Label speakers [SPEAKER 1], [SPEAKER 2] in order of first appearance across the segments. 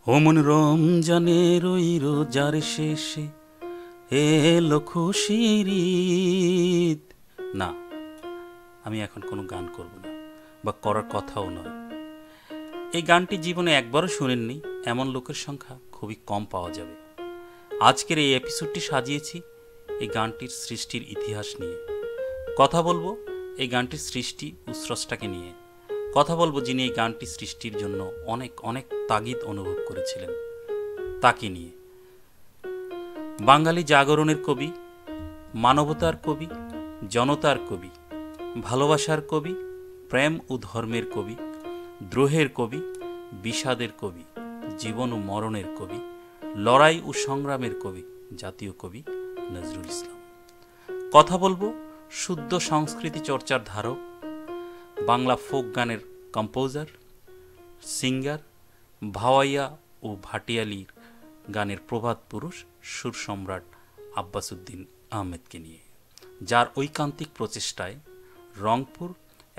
[SPEAKER 1] ওমন রমজানের ওই রোজার শেষে এলো খুশির ঈদ। না, আমি এখন কোনো গান করব না, বা করার কথাও নয়। এই গানটি জীবনে একবারও শুনেননি এমন লোকের সংখ্যা খুবই কম পাওয়া যাবে। আজকের এই এপিসোডটি সাজিয়েছি এই গানটির সৃষ্টির ইতিহাস নিয়ে। কথা বলবো এই গানটির সৃষ্টি ও স্রষ্টাকে নিয়ে। কথা বলবো যিনি এই গানটি সৃষ্টির জন্য অনেক অনেক তাগিদ অনুভব করেছিলেন, তাকে নিয়ে। বাঙালি জাগরণের কবি, মানবতার কবি, জনতার কবি, ভালোবাসার কবি, প্রেম ও ধর্মের কবি, দ্রোহের কবি, বিষাদের কবি, জীবন ও মরণের কবি, লড়াই ও সংগ্রামের কবি, জাতীয় কবি নজরুল ইসলাম। কথা বলবো শুদ্ধ সংস্কৃতি চর্চার ধারক, বাংলা ফোক গানের কম্পোজার, সিঙ্গার, ভাওয়াইয়া ও ভাটিয়ালির গানের প্রভাত পুরুষ সুর সম্রাট আব্বাস উদ্দিন আহমেদকে নিয়ে, যার ঐকান্তিক প্রচেষ্টায় রংপুর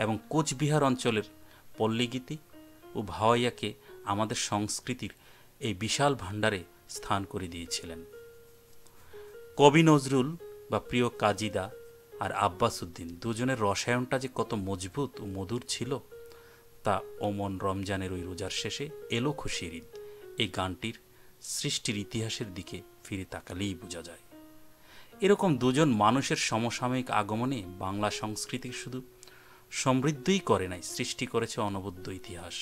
[SPEAKER 1] এবং কোচবিহার অঞ্চলের পল্লীগীতি ও ভাওয়াইয়াকে আমাদের সংস্কৃতির এই বিশাল ভাণ্ডারে স্থান করে দিয়েছিলেন। কবি নজরুল বা প্রিয় কাজীদা আর আব্বাস উদ্দিন দুজনের রসায়নটা যে কত মজবুত ও মধুর ছিল, তা ওমন রমজানের ওই রোজার শেষে এলো খুশির ঈদ এই গানটির সৃষ্টির ইতিহাসের দিকে ফিরে তাকালেই বোঝা যায়। এরকম দুজন মানুষের সমসাময়িক আগমনে বাংলা সংস্কৃতি শুধু সমৃদ্ধই করে নাই, সৃষ্টি করেছে অনবদ্য ইতিহাস।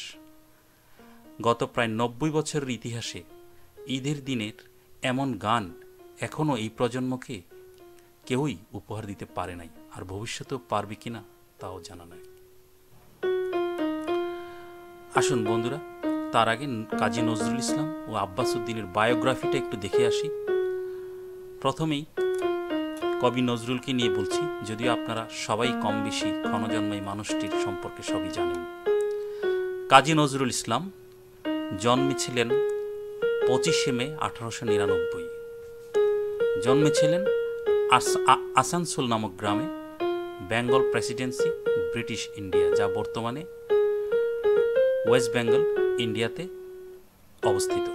[SPEAKER 1] গত প্রায় ৯০ বছরের ইতিহাসে ঈদের দিনের এমন গান এখনও এই প্রজন্মকে কেউই উপহার দিতে পারে নাই, আর ভবিষ্যতেও পারবে কিনা তাও জানা নাই। আসুন বন্ধুরা, তার আগে কাজী নজরুল ইসলাম ও আব্বাস উদ্দিনের বায়োগ্রাফিটা একটু দেখে আসি। প্রথমেই কবি নজরুলকে নিয়ে বলছি, যদিও আপনারা সবাই কম বেশি ক্ষণজন্মে মানুষটির সম্পর্কে সবই জানেন। কাজী নজরুল ইসলাম জন্মেছিলেন 25শে মে 1899। জন্মেছিলেন আসানসোল নামক গ্রামে, বেঙ্গল প্রেসিডেন্সি, ব্রিটিশ ইন্ডিয়া, যা বর্তমানে ওয়েস্ট বেঙ্গল ইন্ডিয়াতে অবস্থিত,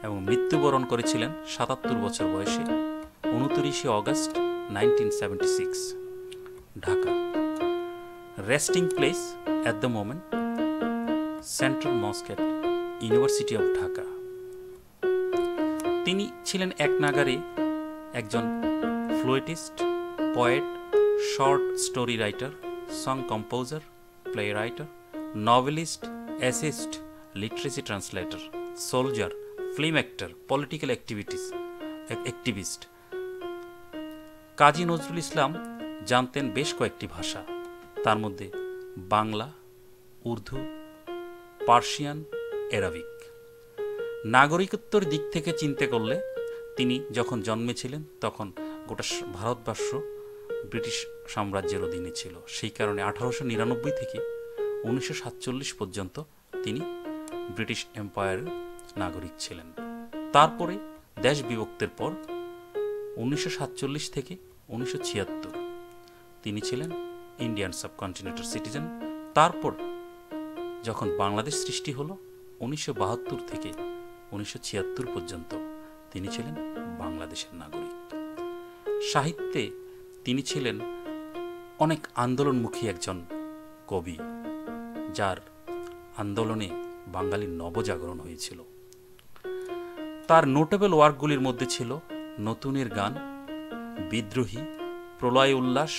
[SPEAKER 1] এবং মৃত্যুবরণ করেছিলেন 77 বছর বয়সে 29শে August 1976, Dhaka. Resting place at the moment central mosque at university of Dhaka. তিনি ছিলেন এক নাগারে একজন flutist, poet, short story writer, song composer, play writer, novelist, essayist, literacy translator, soldier, film actor, political activist. Kazi Nazrul Islam জানতেন বেশ কয়েকটি ভাষা, তার মধ্যে বাংলা, উর্দু, পার্সিয়ান, অ্যারাবিক। নাগরিকত্বর দিক থেকে চিন্তা করলে তিনি যখন জন্মেছিলেন তখন গোটা ভারতবর্ষ ব্রিটিশ সাম্রাজ্যের অধীনে ছিল। সেই কারণে 1899 থেকে 1947 পর্যন্ত তিনি ব্রিটিশ এম্পায়ারের নাগরিক ছিলেন। তারপরে দেশ বিভক্তের পর 1947 থেকে 1976 তিনি ছিলেন ইন্ডিয়ান সাবকন্টিনেন্টাল সিটিজেন। তারপর যখন বাংলাদেশ সৃষ্টি হলো 1972 থেকে 1976 পর্যন্ত তিনি ছিলেন বাংলাদেশের নাগরিক। সাহিত্যে তিনি ছিলেন অনেক আন্দোলনমুখী একজন কবি, যার আন্দোলনে বাঙালির নবজাগরণ হয়েছিল। তার নোটেবল ওয়ার্কগুলির মধ্যে ছিল নতুনের গান, বিদ্রোহী, প্রলয় উল্লাস,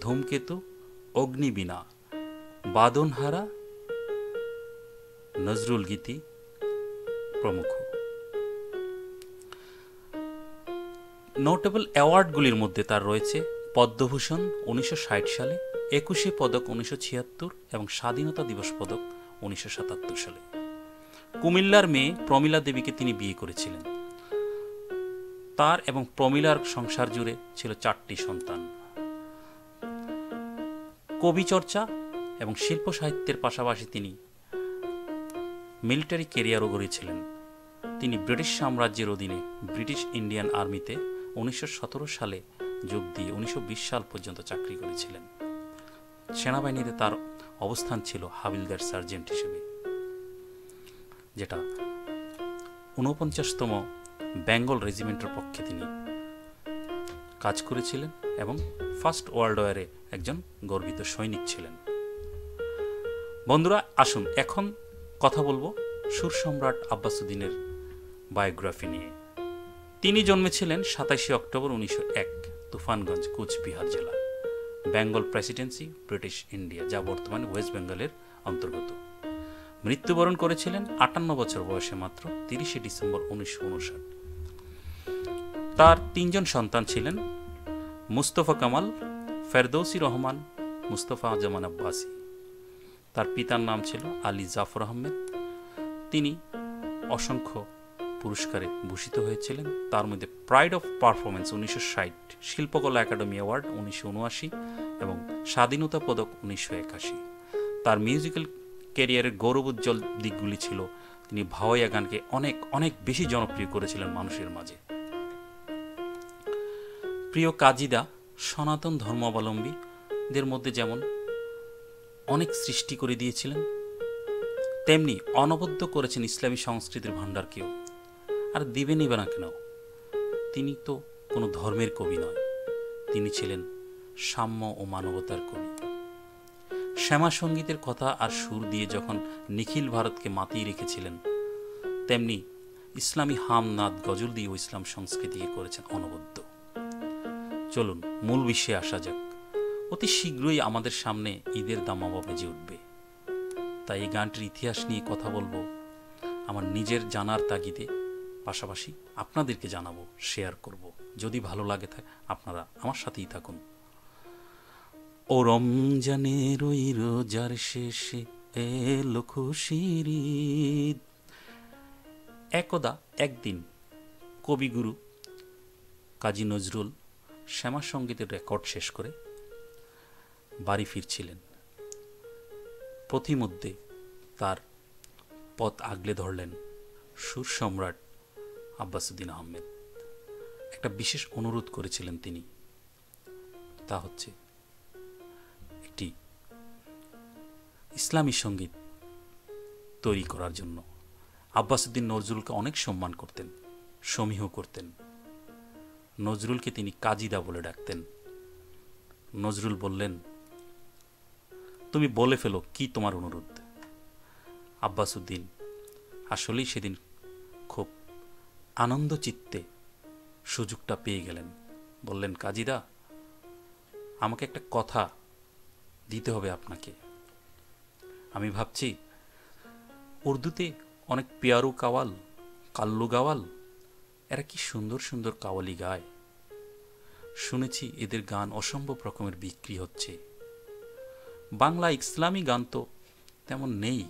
[SPEAKER 1] ধূমকেতু, অগ্নিবীণা, বাদনহারা, নজরুল গীতি প্রমুখ। নোটেবল অ্যাওয়ার্ডগুলির মধ্যে তার রয়েছে পদ্মভূষণ 1960 সালে, 21শে পদক 1976 এবং স্বাধীনতা দিবস পদক 1977 সালে। কুমিল্লার মেয়ে প্রমীলা দেবীকে তিনি বিয়ে করেছিলেন। তার এবং প্রমীলার সংসার জুড়ে ছিল 4টি সন্তান। কবি চর্চা এবং শিল্প সাহিত্যের পাশাপাশি তিনি মিলিটারি ক্যারিয়ারও গড়েছিলেন। তিনি ব্রিটিশ সাম্রাজ্যের অধীনে ব্রিটিশ ইন্ডিয়ান আর্মিতে 1917 সালে যোগ দিয়ে 1920 সাল পর্যন্ত চাকরি করেছিলেন। সেনাবাহিনীতে তার অবস্থান ছিল হাবিলদার সার্জেন্ট হিসেবে, যেটা 49তম বেঙ্গল রেজিমেন্টের পক্ষে তিনি কাজ করেছিলেন এবং ফার্স্ট ওয়ার্ল্ড ওয়ারে একজন গর্বিত সৈনিক ছিলেন। বন্ধুরা, আসুন এখন কথা বলবো সুর সম্রাট আব্বাসুদ্দিনের বায়োগ্রাফি নিয়ে। তিনি জন্মেছিলেন 27 অক্টোবর 1901 তুফানগঞ্জ, কুচবিহার জেলা, বেঙ্গল প্রেসিডেন্সি, ব্রিটিশ ইন্ডিয়া, যা বর্তমানে ওয়েস্ট বেঙ্গলের অন্তর্গত। মৃত্যুবরণ করেছিলেন 58 বছর বয়সে মাত্র 30 ডিসেম্বর 1959। তার 3 জন সন্তান ছিলেন: মুস্তফা কামাল, ফেরদৌসী রহমান, মুস্তফা জামান আব্বাসী। তার পিতার নাম ছিল আলী জাফর আহমেদ। তিনি অসংখ্য পুরস্কারে ভূষিত হয়েছিলেন, তার মধ্যে প্রাইড অফ পারফরমেন্স 1960, শিল্পকলা একাডেমি অ্যাওয়ার্ড 1979 এবং স্বাধীনতা পদক 1981। তার মিউজিক্যাল ক্যারিয়ারের গৌরবোজ্জ্বল দিকগুলি ছিল তিনি ভাওয়াইয়া গানকে অনেক অনেক বেশি জনপ্রিয় করেছিলেন মানুষের মাঝে। প্রিয় কাজীদা সনাতন ধর্মাবলম্বীদের মধ্যে যেমন অনেক সৃষ্টি করে দিয়েছিলেন, তেমনি অনবদ্য করেছেন ইসলামী সংস্কৃতির ভাণ্ডারকেও। আর দিবেনই বা না কেন, তিনি তো কোনো ধর্মের কবি নয়, তিনি ছিলেন সাম্য ও মানবতার কবি। শ্যামা সঙ্গীতের কথা আর সুর দিয়ে যখন নিখিল ভারতকে মাতিয়ে রেখেছিলেন, তেমনি ইসলামী হামনাদ গজল দিয়ে ইসলাম সংস্কৃতিকে করেছেন অনবদ্য। চলুন মূল বিষয়ে আসা যাক। অতি শীঘ্রই আমাদের সামনে ঈদের দামামা বেজে উঠবে, তাই এই গানটির ইতিহাস নিয়ে কথা বলবো আমার নিজের জানার তাগিদে, পাশাপাশি আপনাদেরকে জানাবো, শেয়ার করব। যদি ভালো লাগে থাকে আপনারা আমার সাথেই থাকুন। ও রমজানের ওই রোজার শেষে এলো খুশির ঈদ। একদা একদিন কবিগুরু কাজী নজরুল শ্যামা সঙ্গীতের রেকর্ড শেষ করে বাড়ি ফিরছিলেন। পথিমধ্যে তার পথ আগলে ধরলেন সুর সম্রাট আব্বাসুদ্দিন আহমেদ। একটা বিশেষ অনুরোধ করেছিলেন তিনি, তা হচ্ছে একটি ইসলামী সঙ্গীত তৈরি করার জন্য। আব্বাসুদ্দিন নজরুলকে অনেক সম্মান করতেন, সমীহ করতেন। নজরুলকে তিনি কাজীদা বলে ডাকতেন। নজরুল বললেন, তুমি বলে ফেলো কি তোমার অনুরোধ। আব্বাসুদ্দিন আসলেই সেদিন খুব আনন্দ চিত্তে সুযোগটা পেয়ে গেলেন। বললেন, কাজীদা, আমাকে একটা কথা দিতে হবে আপনাকে। আমি ভাবছি উর্দুতে অনেক পেয়ারু কাওয়াল, কাল্লু গাওয়াল, এরা কি সুন্দর সুন্দর কাওয়ালি গায়। শুনেছি এদের গান অসম্ভব রকমের বিক্রি হচ্ছে। বাংলা ইসলামী গান তো তেমন নেই।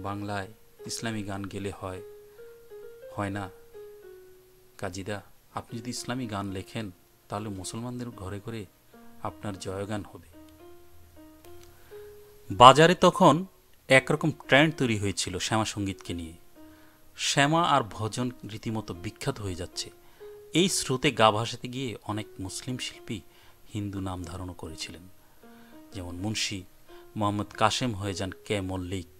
[SPEAKER 1] বাংলায় ইসলামী গান গেলে হয় না। কাজীদা, আপনি যদি ইসলামী গান লেখেন তাহলে মুসলমানদের ঘরে ঘরে আপনার জয়গান হবে। বাজারে তখন একরকম ট্রেন্ড তৈরি হয়েছিল শ্যামা সঙ্গীতকে নিয়ে। শ্যামা আর ভজন রীতিমতো বিখ্যাত হয়ে যাচ্ছে। এই স্রোতে গা ভাসাতে গিয়ে অনেক মুসলিম শিল্পী হিন্দু নাম ধারণ করেছিলেন। যেমন মুন্সি মোহাম্মদ কাশেম হয়ে যান কে মল্লিক,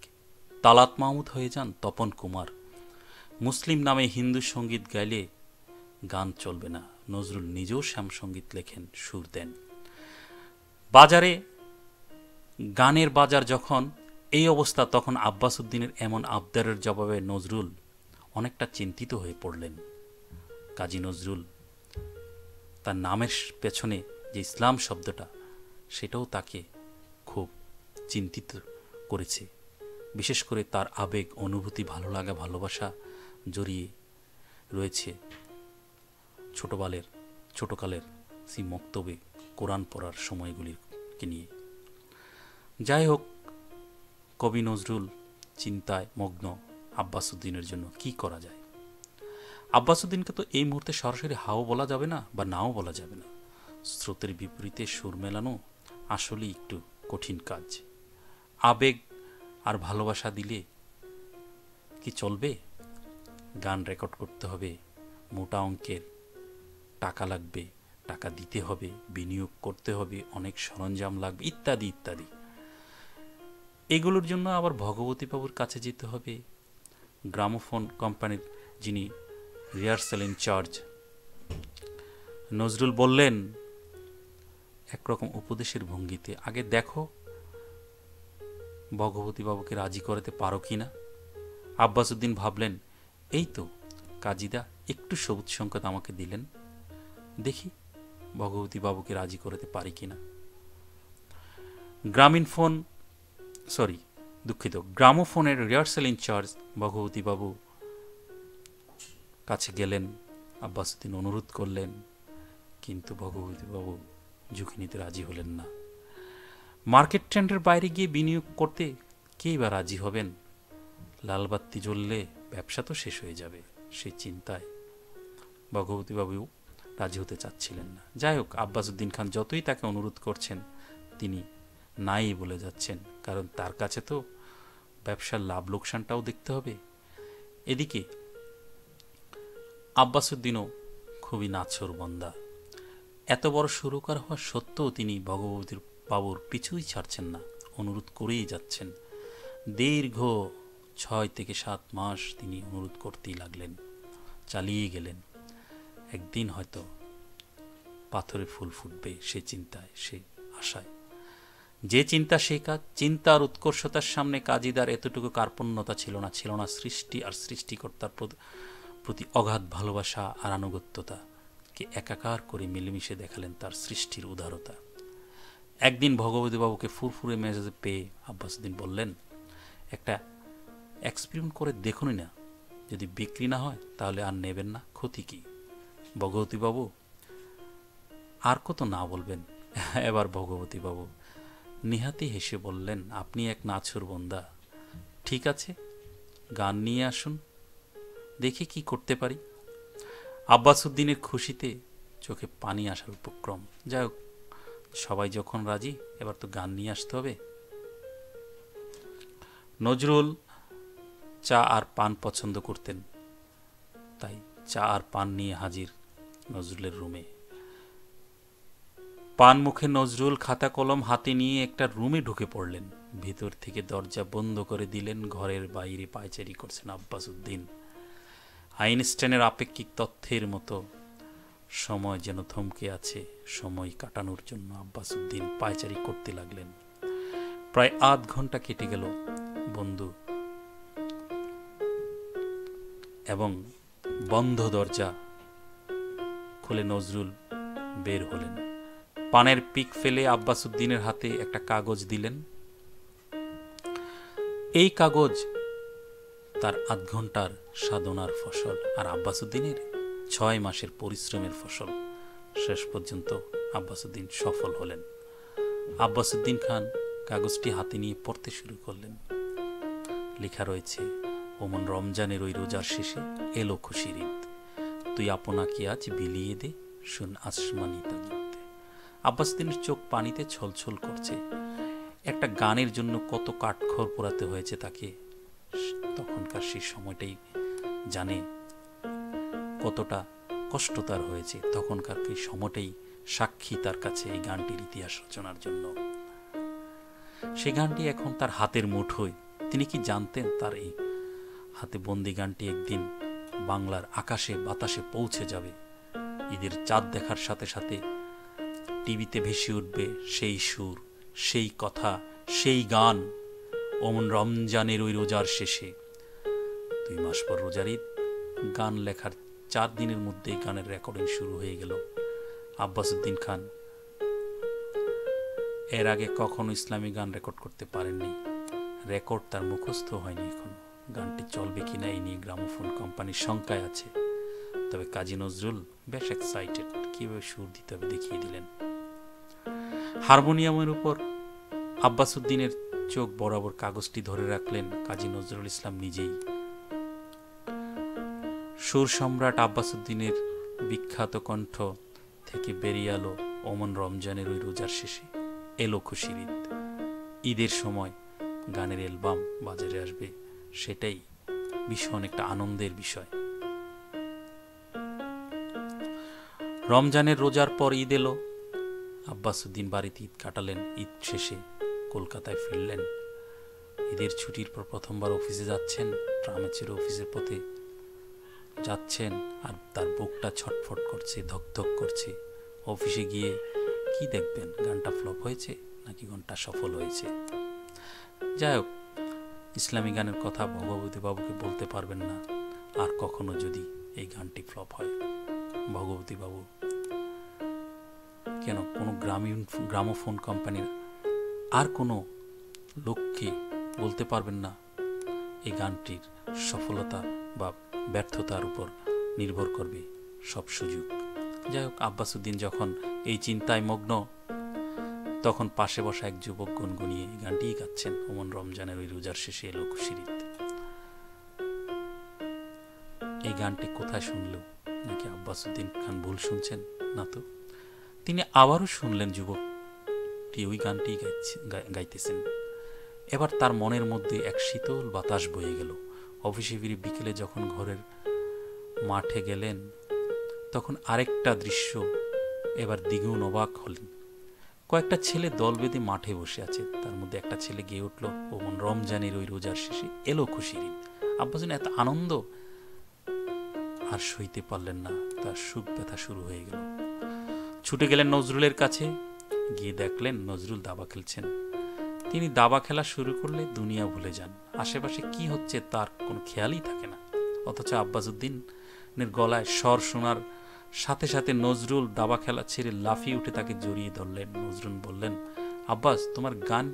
[SPEAKER 1] তালাত মাহমুদ হয়ে যান তপন কুমার। মুসলিম নামে হিন্দু সঙ্গীত গাইলে গান চলবে না। নজরুল নিজেও শ্যাম সঙ্গীত লেখেন, সুর দেন। বাজারে গানের বাজার যখন এই অবস্থা, তখন আব্বাসুদ্দিনের এমন আবদারের জবাবে নজরুল অনেকটা চিন্তিত হয়ে পড়লেন। কাজী নজরুল তার নামের পেছনে যে ইসলাম শব্দটা, সেটাও তাকে খুব চিন্তিত করেছে। বিশেষ করে তার আবেগ, অনুভূতি, ভালো লাগা, ভালোবাসা জড়িয়ে রয়েছে ছোটকালের সেই মক্তবে কোরআন পড়ার সময়গুলিকে নিয়ে। যাই হোক, কবি নজরুল চিন্তায় মগ্ন আব্বাসুদ্দিনের জন্য কি করা যায়। আব্বাসুদ্দিনকে তো এই মুহূর্তে সরাসরি হাও বলা যাবে না বা নাও বলা যাবে না। স্রোতের বিপরীতে সুর মেলানো আসলেই একটু কঠিন কাজ। আবেগ আর ভালোবাসা দিলে কি চলবে? গান রেকর্ড করতে হবে, মোটা অঙ্কের টাকা লাগবে, টাকা দিতে হবে, বিনিয়োগ করতে হবে, অনেক সরঞ্জাম লাগবে, ইত্যাদি ইত্যাদি। এগুলোর জন্য আবার ভগবতী বাবুর কাছে যেতে হবে, গ্রামোফোন কোম্পানির যিনি রিহার্সাল ইনচার্জ। নজরুল বললেন একরকম উপদেশের ভঙ্গিতে, আগে দেখো ভগবতী বাবুকে রাজি করাতে পারো কিনা। আব্বাসউদ্দিন ভাবলেন, এই তো কাজীদা একটু সবুজ সংকেত আমাকে দিলেন, দেখি ভগবতী বাবুকে রাজি করাতে পারি কিনা। গ্রামোফোনের রিহার্সাল ইনচার্জ ভগবতী বাবু কাছে গেলেন, আব্বাসউদ্দিন অনুরোধ করলেন, কিন্তু ভগবতী বাবু ঝুঁকি নিতে রাজি হলেন না। মার্কেট ট্রেন্ডের বাইরে গিয়ে বিনিয়োগ করতে কেই বা রাজি হবেন? লালবাত্তি জ্বললে ব্যবসা তো শেষ হয়ে যাবে, সেই চিন্তায় ভগবতী বাবু রাজি হতে চাচ্ছিলেন না। যাই হোক, আব্বাসউদ্দিন খান যতই তাকে অনুরোধ করছেন তিনি নাই বলে যাচ্ছেন, কারণ তার কাছে তো ব্যবসার লাভ লোকসানটাও দেখতে হবে। এদিকে আব্বাসউদ্দিনও খুবই নাছোড়বান্দা। এত বড় সুরকার হওয়া সত্ত্বেও তিনি ভগবতী বাবুর পিছুই ছাড়ছেন না, অনুরোধ করেই যাচ্ছেন। দীর্ঘ 6 থেকে 7 মাস তিনি অনুরোধ করতেই লাগলেন, চালিয়ে গেলেন। একদিন হয়তো পাথরে ফুল ফুটবে সে চিন্তায়, সে আশায়। যে চিন্তা সে কাজ। চিন্তার উৎকর্ষতার সামনে কাজীদার এতটুকু কার্পণ্যতা ছিল না, ছিল না সৃষ্টি আর সৃষ্টিকর্তার প্রতি অগাধ ভালোবাসা আর আনুগত্যতাকে একাকার করে মিলেমিশে দেখালেন তার সৃষ্টির উদারতা। একদিন ভগবতী বাবুকে ফুরফুরে মেজাজে পেয়ে আব্বাসউদ্দিন বললেন, একটা এক্সপেরিমেন্ট করে দেখুনই না, যদি বিক্রি না হয় তাহলে আর নেবেন না, ক্ষতি কি? ভগবতী বাবু আর কত না বলবেন। এবার ভগবতী বাবু নিহাতি হেসে বললেন, আপনি এক নাছোড়বান্দা, ঠিক আছে গান নিয়ে আসুন, দেখি কি করতে পারি। আব্বাসউদ্দিনের খুশিতে চোখে পানি আসার উপক্রম। যাই হোক, সবাই যখন রাজি, এবার তো গান নিয়ে আসতে হবে। নজরুল চা আর পান পছন্দ করতেন, তাই চা আর পান নিয়ে হাজির নজরুলের রুমে। পান মুখে নজরুল খাতা কলম হাতে নিয়ে একটা রুমে ঢুকে পড়লেন। ভিতর থেকে দরজা বন্ধ করে দিলেন। ঘরের বাইরে পায়চারি করছেন আব্বাসউদ্দিন। আইনস্টাইনের আপেক্ষিক তথ্যের মতো সময় যেন থমকে আছে। সময় কাটানোর জন্য আব্বাসউদ্দিন পায়চারি করতে লাগলেন। প্রায় আধ ঘন্টা কেটে গেল বন্ধু, এবং বন্ধ দরজা খুলে নজরুল বের হলেন। পানের পিক ফেলে আব্বাসউদ্দিনের হাতে একটা কাগজ দিলেন। এই কাগজ তার আধ ঘন্টার সাধনার ফসল, আর আব্বাসউদ্দিনের 6 মাসের পরিশ্রমের ফসল। শেষ পর্যন্ত আব্বাসউদ্দিন সফল হলেন। আব্বাসউদ্দিন খান কাগজটি হাতে নিয়ে পড়তে শুরু করলেন। লেখা রয়েছে, ওমন রমজানের ওই রোজার শেষে এলো খুশির ঈদ, তুই আপনাকে আজ বিলিয়ে দে শুন আসমানি তাগিদ। আব্বাসউদ্দিনের চোখ পানিতে ছলছল করছে। একটা গানের জন্য কত কাঠখড় পোড়াতে হয়েছে তাকে। তখনকার সেই সময়টাই জানে কতটা কষ্ট তার হয়েছে। তখনকার এই সময়টাই সাক্ষী তার কাছে এই গানটির ইতিহাস রচনার জন্য। সেই গানটি এখন তার হাতের মুঠোয়। তিনি কি জানতেন তার এই হাতে বন্দি গানটি একদিন বাংলার আকাশে বাতাসে পৌঁছে যাবে। ঈদের চাঁদ দেখার সাথে সাথে টিভিতে ভেসে উঠবে সেই সুর, সেই কথা, সেই গান। ওমন রমজানের ওই রোজার শেষে। 2 মাস পর রোজার ঈদ। গান লেখার 4 দিনের মধ্যেই গানের রেকর্ডিং শুরু হয়ে গেল। আব্বাসউদ্দিন খান এর আগে কখনো ইসলামী গান রেকর্ড করতে পারেননি। রেকর্ড তার মুখস্থ হয়নি এখনো। গানটি চলবে কিনা এই নিয়ে গ্রামোফোন কোম্পানির শঙ্কায় আছে। তবে কাজী নজরুল বেশ এক্সাইটেড, কিভাবে সুর দিতে হবে দেখিয়ে দিলেন। হারমোনিয়ামের উপর আব্বাসউদ্দিনের চোখ বরাবর কাগজটি ধরে রাখলেন কাজী নজরুল ইসলাম নিজেই। সুর সম্রাট আব্বাসউদ্দিনের বিখ্যাত কণ্ঠ থেকে বেরিয়ে এলো, ওমন রমজানের ওই রোজার শেষে এলো খুশির ঈদ। ঈদের সময় গানের অ্যালবাম বাজারে আসবে, সেটাই ভীষণ একটা আনন্দের বিষয়। রমজানের রোজার পর ঈদ এলো। আব্বাসউদ্দিন বাড়িতে ঈদ কাটালেন। ঈদ শেষে কলকাতায় ফিরলেন। ঈদের ছুটির পর প্রথমবার অফিসে যাচ্ছেন, ট্রামে ছেড়ে অফিসের পথে যাচ্ছেন, আর তার বুকটা ছটফট করছে, ধকধক করছে। অফিসে গিয়ে কি দেখবেন, গানটা ফ্লপ হয়েছে নাকি গানটা সফল হয়েছে। যাই হোক, ইসলামী গানের কথা ভগবতী বাবুকে বলতে পারবেন না আর কখনো যদি এই গানটি ফ্লপ হয়। ভগবতী বাবু কেন কোনো গ্রামোফোন কোম্পানির আর কোনো লোককে বলতে পারবেন না এই গানটির সফলতা বা ব্যর্থতার উপর নির্ভর করবে সব সুযোগ। যাই হোক, আব্বাসউদ্দিন যখন এই চিন্তায় মগ্ন, তখন পাশে বসা এক যুবক গুনগুনিয়ে এই গানটিই গাচ্ছেন, ওমন রমজানের ওই রোজার শেষে এলো খুশির ঈদ। এই গানটি কোথায় শুনলেও নাকি আব্বাসউদ্দিন খান ভুল শুনছেন না তো, তিনি আবারও শুনলেন যুবকটি ওই গানটি গাইতেছেন। এবার তার মনের মধ্যে এক শীতল বাতাস বয়ে গেল। অফিসে ফিরে বিকেলে যখন ঘরের মাঠে গেলেন, তখন আরেকটা দৃশ্য এবার দ্বিগুণ অবাক হলেন। কয়েকটা ছেলে দল বেঁধে মাঠে বসে আছে, তার মধ্যে একটা ছেলে গেয়ে উঠল, ওমন রমজানের ওই রোজার শেষে এলো খুশির ঈদ। আব্বাসুদ্দিন এত আনন্দ আর সইতে পারলেন না, তার সুখ ব্যথা শুরু হয়ে গেল। ছুটে গেলেন নজরুলের কাছে, গিয়ে দেখলেন নজরুল দাবা খেলছেন। তিনি দাবা খেলা শুরু করলে দুনিয়া ভুলে যান, আশেপাশে কি হচ্ছে তার কোনো খেয়ালই থাকে না। অথচ আব্বাসউদ্দিনের গলায় স্বর শোনার সাথে সাথে নজরুল দাবা খেলা ছেড়ে লাফিয়ে উঠে তাকে জড়িয়ে ধরলেন। নজরুল বললেন, আব্বাস, তোমার গান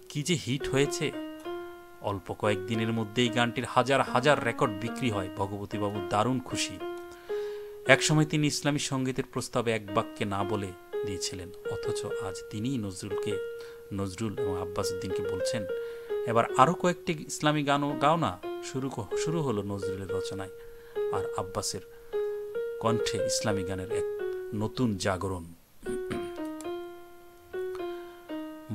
[SPEAKER 1] কি যে হিট হয়েছে! অল্প কয়েকদিনের মধ্যেই গানটির হাজার হাজার রেকর্ড বিক্রি হয়। ভগবতী বাবু দারুণ খুশি। একসময় তিনি ইসলামী সঙ্গীতের প্রস্তাবে এক বাক্যে না বলে দিয়েছিলেন, অথচ আজ তিনিই নজরুল এবং আব্বাসউদ্দিনকে বলছেন, এবার আরো কয়েকটি ইসলামী গানও গাও না। শুরু হলো নজরুলের রচনায় আর আব্বাসের কণ্ঠে ইসলামী গানের এক নতুন জাগরণ।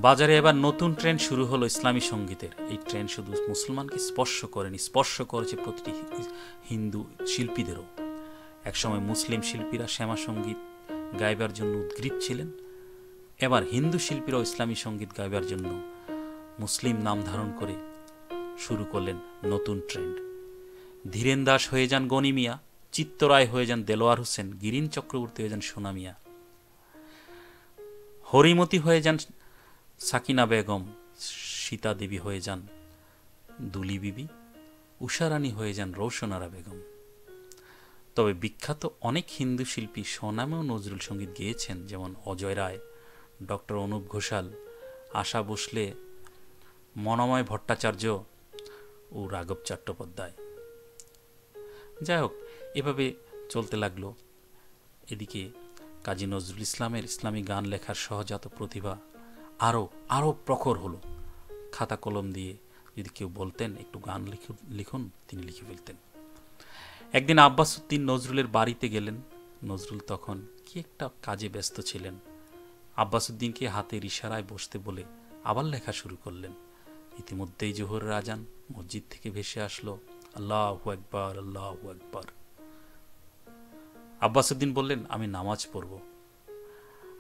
[SPEAKER 1] বাজারে এবার নতুন ট্রেন্ড শুরু হলো ইসলামী সঙ্গীতের। এই ট্রেন্ড শুধু মুসলমানকে স্পর্শ করেনি, স্পর্শ করেছে প্রতিটি হিন্দু শিল্পীদেরও। একসময় মুসলিম শিল্পীরা শ্যামা সঙ্গীত গাইবার জন্য উদ্গ্রীব ছিলেন, এবার হিন্দু শিল্পীরাও ইসলামী সঙ্গীত গাইবার জন্য মুসলিম নাম ধারণ করে শুরু করলেন নতুন ট্রেন্ড। ধীরেন দাস হয়ে যান গনি মিয়া, চিত্তরায় হয়ে যান দেলোয়ার হোসেন, গিরিন চক্রবর্তী হয়ে যান সোনা মিয়া, হরিমতি হয়ে যান সাকিনা বেগম, সীতা দেবী হয়ে যান দুলি বিবি, উষারানী হয়ে যান রৌশনারা বেগম। তবে বিখ্যাত অনেক হিন্দু শিল্পী স্বনামেও নজরুল সঙ্গীত গেয়েছেন, যেমন অজয় রায়, ডক্টর অনুপ ঘোষাল, আশা ভোসলে, মনোময় ভট্টাচার্য ও রাঘব চট্টোপাধ্যায়। যাই হোক, এভাবে চলতে লাগলো। এদিকে কাজী নজরুল ইসলামের ইসলামী গান লেখার সহজাত প্রতিভা আরও প্রখর হলো। খাতা কলম দিয়ে যদি কেউ বলতেন একটু গান লিখুন, তিনি লিখে ফেলতেন। একদিন আব্বাসউদ্দিন নজরুলের বাড়িতে গেলেন। নজরুল তখন কি একটা কাজে ব্যস্ত ছিলেন। আব্বাসউদ্দিনকে হাতের ইশারায় বসতে বলে আবার লেখা শুরু করলেন। ইতিমধ্যেই জোহরের আজান মসজিদ থেকে ভেসে আসলো, আল্লাহু আকবার, আল্লাহু আকবার। আব্বাসউদ্দিন বললেন, আমি নামাজ পড়ব।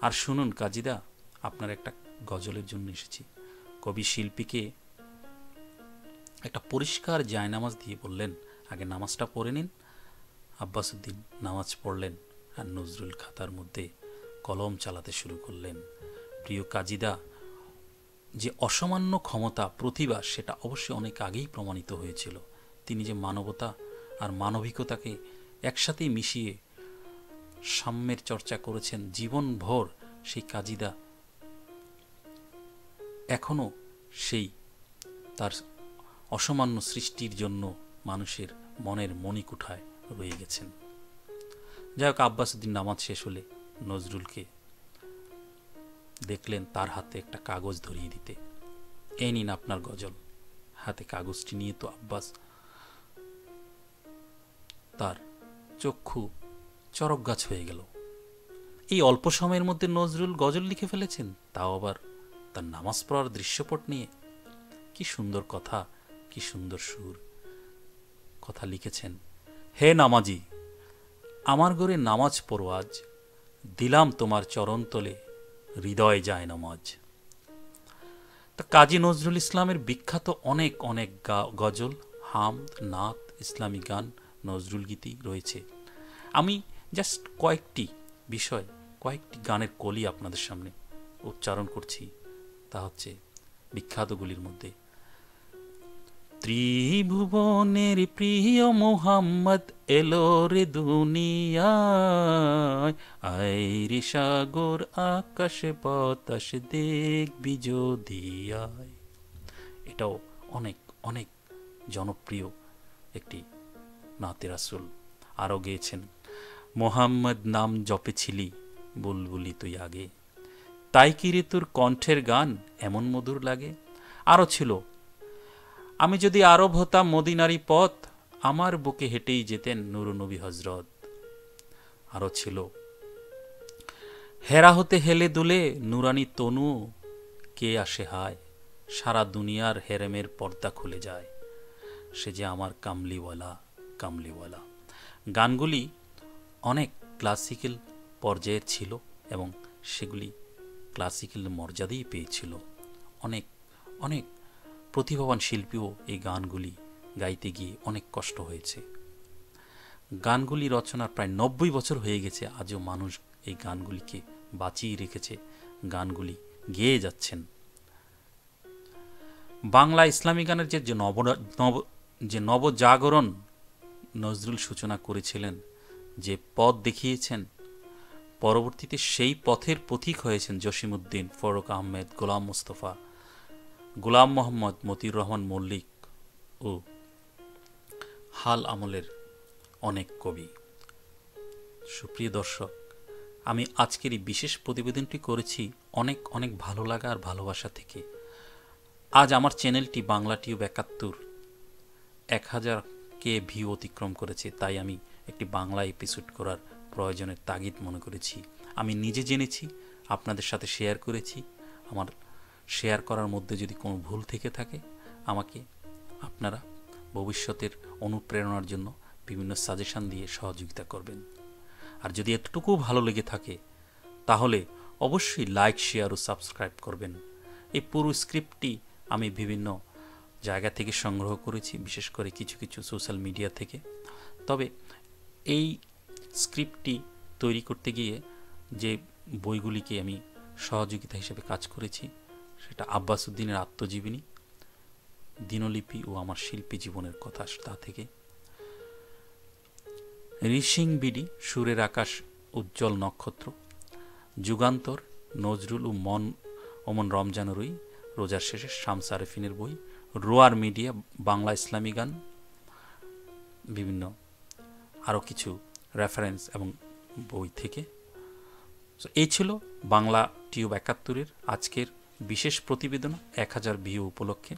[SPEAKER 1] আর শুনুন কাজীদা, আপনার একটা গজলের জন্য এসেছি। কবি শিল্পীকে একটা পরিষ্কার জায়নামাজ দিয়ে বললেন, আগে নামাজটা পড়ে নিন। আব্বাসউদ্দিন নামাজ পড়লেন আর নজরুল খাতার মধ্যে কলম চালাতে শুরু করলেন। প্রিয় কাজীদা, যে অসামান্য ক্ষমতা, প্রতিভা, সেটা অবশ্যই অনেক আগেই প্রমাণিত হয়েছিল। তিনি যে মানবতা আর মানবিকতাকে একসাথেই মিশিয়ে সাম্যের চর্চা করেছেন জীবনভর, সেই কাজীদা এখনো সেই তার অসামান্য সৃষ্টির জন্য মানুষের মনের মণিকুঠায় রয়ে গেছেন। যাই হোক, আব্বাসউদ্দিন নামাজ শেষ হলে নজরুলকে দেখলেন তার হাতে একটা কাগজ ধরিয়ে দিতে। এই নিন আপনার গজল। হাতে কাগজটি নিয়ে তো আব্বাস তার চক্ষু চরক গাছ হয়ে গেল। এই অল্প সময়ের মধ্যে নজরুল গজল লিখে ফেলেছেন, তাও আবার তার নামাজ পড়ার দৃশ্যপট নিয়ে। কি সুন্দর কথা, কি সুন্দর সুর। কথা লিখেছেন, হে নামাজি, আমার ঘরে নামাজ পড়ো আজ, দিলাম তোমার চরণ তলে হৃদয় যায় নামাজ। তো কাজী নজরুল ইসলামের বিখ্যাত অনেক অনেক গজল, হামদ, নাত, ইসলামী গান, নজরুল গীতি রয়েছে। আমি জাস্ট কয়েকটি বিষয়, কয়েকটি গানের কলি আপনাদের সামনে উচ্চারণ করছি। তা হচ্ছে বিখ্যাতগুলির মধ্যে ত্রিভুবনের প্রিয় মোহাম্মদ এলো রে দুনিয়ায়, আইরি সাগর আকাশ বাতাস দেখবি যদি আয়। এটাও অনেক অনেক জনপ্রিয় একটি নাতে রাসূল। আরও গেয়েছেন মোহাম্মদ নাম জপেছিলি বুলবুলি তুই আগে, তাই কি রে তোর কণ্ঠের গান এমন মধুর লাগে। আরও ছিল আমি যদি আরব হতাম মদিনারি পথ, আমার বুকে হেঁটেই যেতেন নুরনবী হজরত। আরও ছিল হেরা হতে হেলে দুলে নুরানি তনু কে আসে হায়, সারা দুনিয়ার হেরেমের পর্দা খুলে যায়, সে যে আমার কামলিওয়ালা কামলিওয়ালা। গানগুলি অনেক ক্লাসিক্যাল পর্যায়ের ছিল এবং সেগুলি ক্লাসিক্যাল মর্যাদাই পেয়েছিল। অনেক অনেক প্রতিভাবান শিল্পীও এই গানগুলি গাইতে গিয়ে অনেক কষ্ট হয়েছে। গানগুলি রচনার প্রায় ৯০ বছর হয়ে গেছে, আজও মানুষ এই গানগুলিকে বাঁচিয়ে রেখেছে, গানগুলি গেয়ে যাচ্ছেন। বাংলা ইসলামী গানের যে নবজাগরণ নজরুল সূচনা করেছিলেন, যে পথ দেখিয়েছেন, পরবর্তীতে সেই পথের পথিক হয়েছেন জসিমউদ্দিন, ফরুক আহমেদ, গোলাম মোস্তফা, গোলাম মোহাম্মদ, মতিউর রহমান মল্লিক ও হাল আমলের অনেক কবি। সুপ্রিয় দর্শক, আমি আজকের এই বিশেষ প্রতিবেদনটি করেছি অনেক অনেক ভালো লাগা আর ভালোবাসা থেকে। আজ আমার চ্যানেলটি বাংলা টিউব ৭১ ১,০০০কে ভিউ অতিক্রম করেছে, তাই আমি একটি বাংলা এপিসোড করার প্রয়োজনের তাগিদ মনে করেছি। আমি নিজে জেনেছি, আপনাদের সাথে শেয়ার করেছি। আমার শেয়ার করার মধ্যে যদি কোনো ভুল থেকে থাকে, আমাকে আপনারা ভবিষ্যতের অনুপ্রেরণার জন্য বিভিন্ন সাজেশন দিয়ে সহযোগিতা করবেন। আর যদি এতটুকু ভালো লেগে থাকে তাহলে অবশ্যই লাইক, শেয়ার ও সাবস্ক্রাইব করবেন। এই পুরো স্ক্রিপ্টটি আমি বিভিন্ন জায়গা থেকে সংগ্রহ করেছি, বিশেষ করে কিছু কিছু সোশ্যাল মিডিয়া থেকে। তবে এই স্ক্রিপ্টটি তৈরি করতে গিয়ে যে বইগুলিকে আমি সহযোগিতা হিসেবে কাজ করেছি, সেটা আব্বাস উদ্দিনের আত্মজীবনী, দিনলিপি ও আমার শিল্পী জীবনের কথা, তা থেকে ঋষিং বিডি, সুরের আকাশ, উজ্জ্বল নক্ষত্র, যুগান্তর, নজরুল ও ওমন রমজানুরই, রোজার শেষে শামস আরেফিনের বই, রোয়ার মিডিয়া, বাংলা ইসলামী গান, বিভিন্ন আরও কিছু রেফারেন্স এবং বই থেকে। এই ছিল বাংলা টিউব ৭১-এর আজকের বিশেষ প্রতিবেদন ১,০০০ ভিউ উপলক্ষে।